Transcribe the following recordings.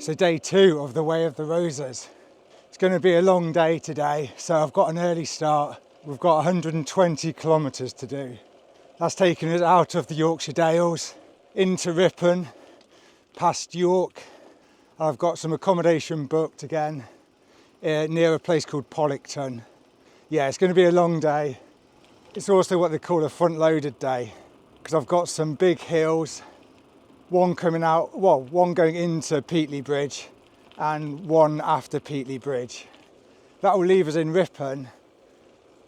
So day 2 of the Way of the Roses. It's going to be a long day today, so I've got an early start. We've got 120 kilometres to do. That's taking us out of the Yorkshire Dales, into Ripon, past York. I've got some accommodation booked again near a place called Pocklington. Yeah, it's going to be a long day. It's also what they call a front-loaded day, because I've got some big hills, one going into Pateley Bridge and one after Pateley Bridge. That will leave us in Ripon,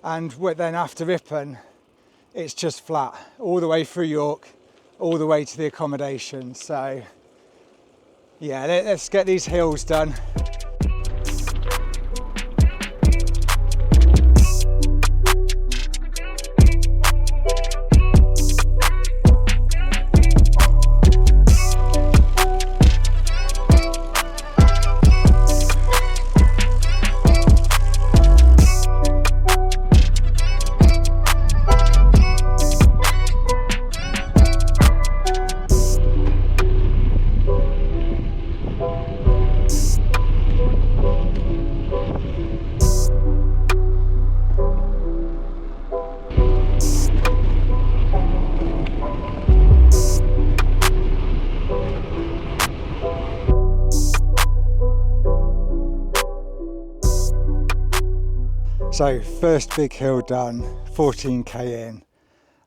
and then after Ripon it's just flat all the way through York, all the way to the accommodation. So yeah, let's get these hills done. So first big hill done, 14k in,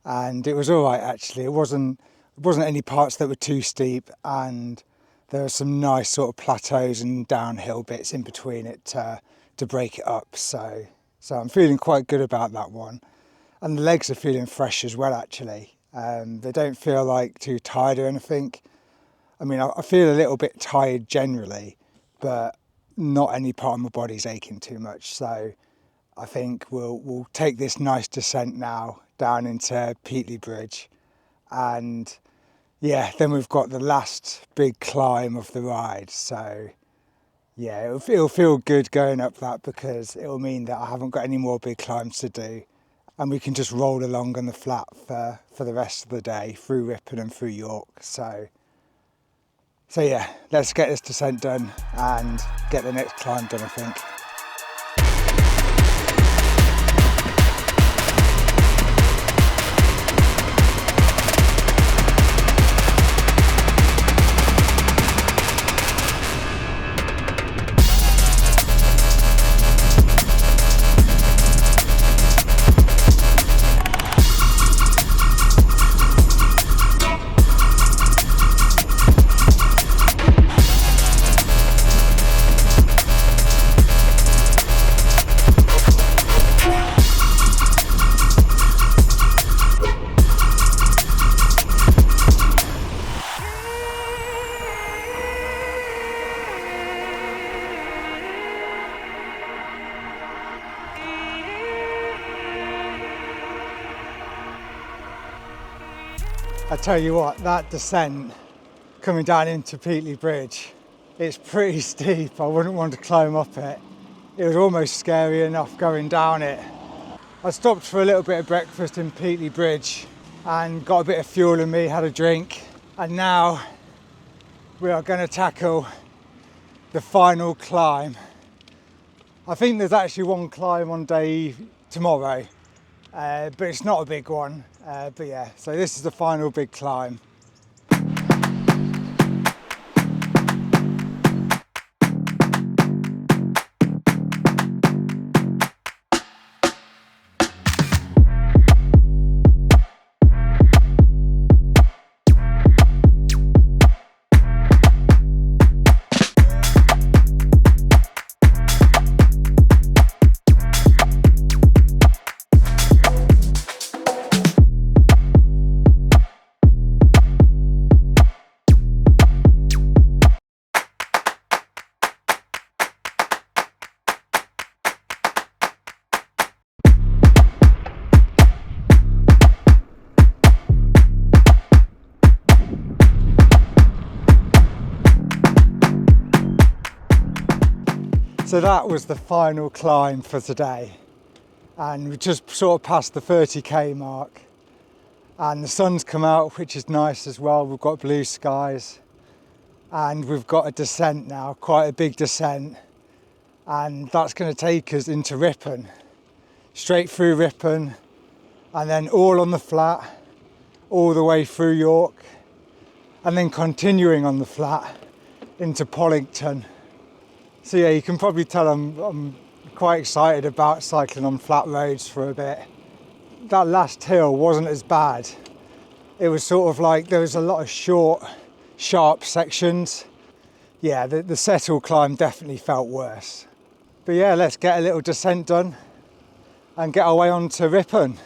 and it was all right actually. It wasn't any parts that were too steep, and there were some nice sort of plateaus and downhill bits in between it to break it up. So I'm feeling quite good about that one, and the legs are feeling fresh as well actually. They don't feel like too tired or anything. I mean, I feel a little bit tired generally, but not any part of my body's aching too much. So I think we'll take this nice descent now down into Pateley Bridge, and yeah, then we've got the last big climb of the ride. So yeah, it'll feel good going up that, because it'll mean that I haven't got any more big climbs to do, and we can just roll along on the flat for the rest of the day through Ripon and through York. So yeah, let's get this descent done and get the next climb done, I think. I tell you what, that descent coming down into Pateley Bridge, it's pretty steep. I wouldn't want to climb up it. It was almost scary enough going down it. I stopped for a little bit of breakfast in Pateley Bridge and got a bit of fuel in me, had a drink, and now we are going to tackle the final climb. I think there's actually one climb on day tomorrow, but it's not a big one. But yeah, so this is the final big climb. So that was the final climb for today, and we just sort of passed the 30k mark, and the sun's come out, which is nice as well. We've got blue skies, and we've got a descent now, quite a big descent, and that's going to take us into Ripon, straight through Ripon, and then all on the flat, all the way through York, and then continuing on the flat into Pocklington. So yeah, you can probably tell I'm quite excited about cycling on flat roads for a bit. That last hill wasn't as bad. It was sort of like there was a lot of short, sharp sections. Yeah, the settle climb definitely felt worse. But yeah, let's get a little descent done and get our way on to Ripon.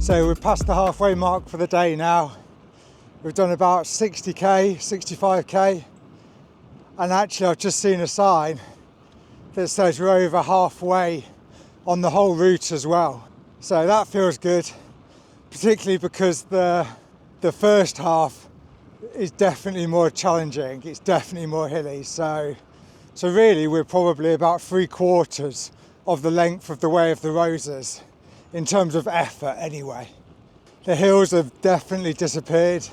So we're past the halfway mark for the day now. We've done about 60k, 65k, and actually I've just seen a sign that says we're over halfway on the whole route as well. So that feels good, particularly because the first half is definitely more challenging. It's definitely more hilly. So really we're probably about 3/4 of the length of the Way of the Roses in terms of effort anyway. The hills have definitely disappeared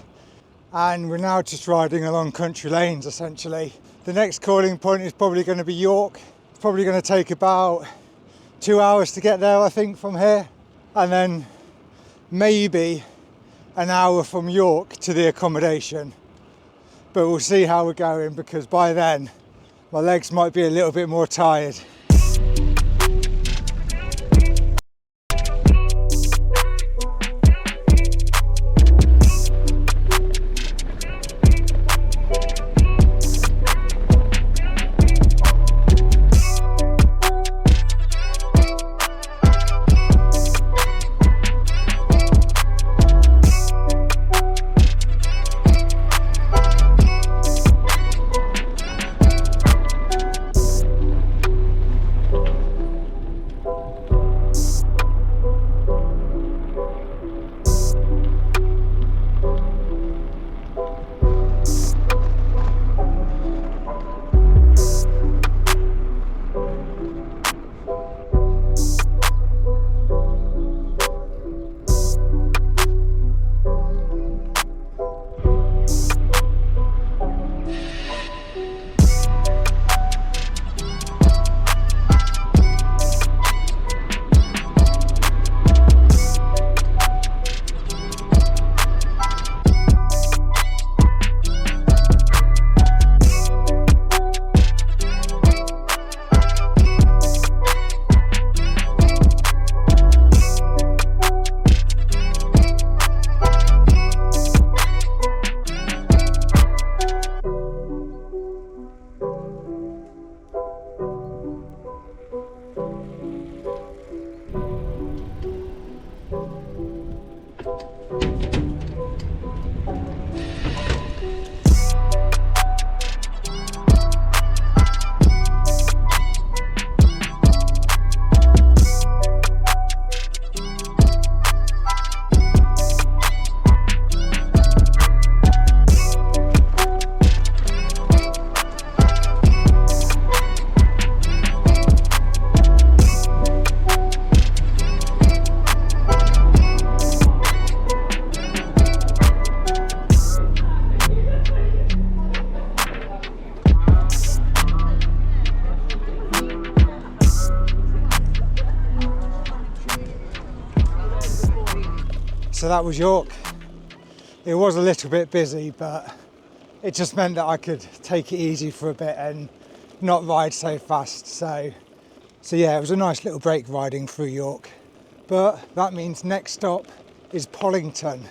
and we're now just riding along country lanes essentially. The next calling point is probably going to be York. It's probably going to take about 2 hours to get there, I think, from here, and then maybe an hour from York to the accommodation. But we'll see how we're going, because by then my legs might be a little bit more tired. So that was York. It was a little bit busy, but it just meant that I could take it easy for a bit and not ride so fast. So yeah, it was a nice little break riding through York. But that means next stop is Pocklington.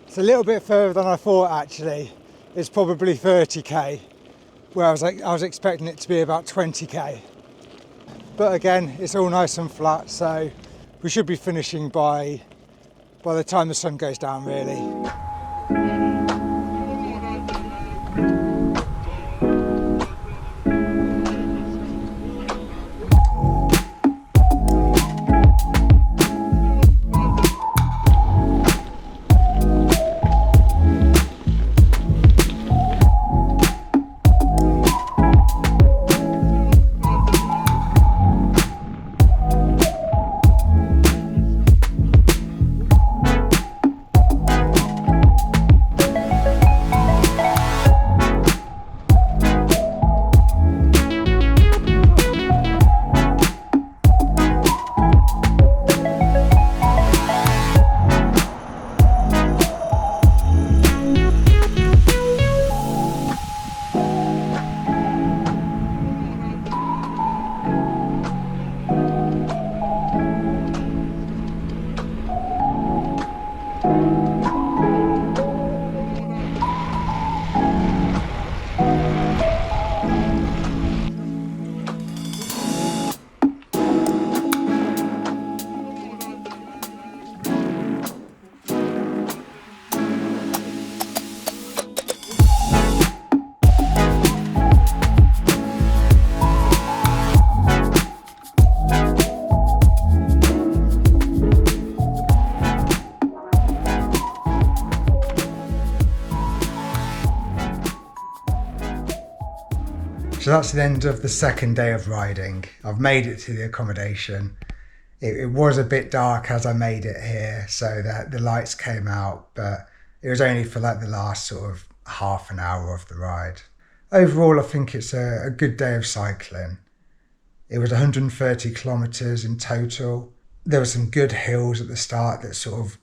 It's a little bit further than I thought actually. It's probably 30k, where I was expecting it to be about 20k. But again, it's all nice and flat, so we should be finishing by the time the sun goes down, really. So that's the end of the second day of riding. I've made it to the accommodation. It was a bit dark as I made it here, so that the lights came out, but it was only for like the last sort of half an hour of the ride. Overall, I think it's a good day of cycling. It was 130 kilometres in total. There were some good hills at the start that sort of,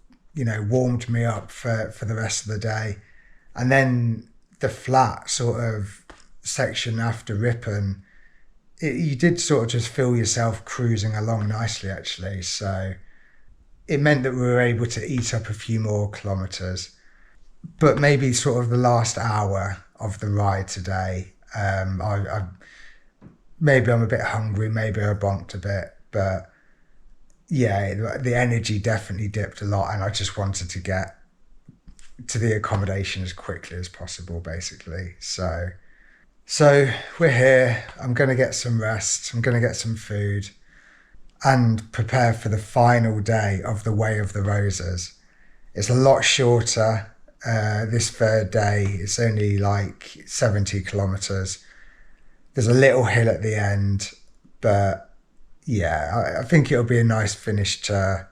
warmed me up for the rest of the day. And then the flat sort of section after Ripon, you did sort of just feel yourself cruising along nicely actually, so it meant that we were able to eat up a few more kilometres. But maybe sort of the last hour of the ride today, maybe I'm a bit hungry, maybe I bonked a bit, but yeah, the energy definitely dipped a lot, and I just wanted to get to the accommodation as quickly as possible basically. So we're here. I'm going to get some rest. I'm going to get some food and prepare for the final day of the Way of the Roses. It's a lot shorter. This third day, it's only like 70 kilometres. There's a little hill at the end, but yeah, I think it'll be a nice finish to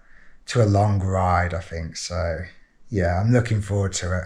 a long ride, I think. So yeah, I'm looking forward to it.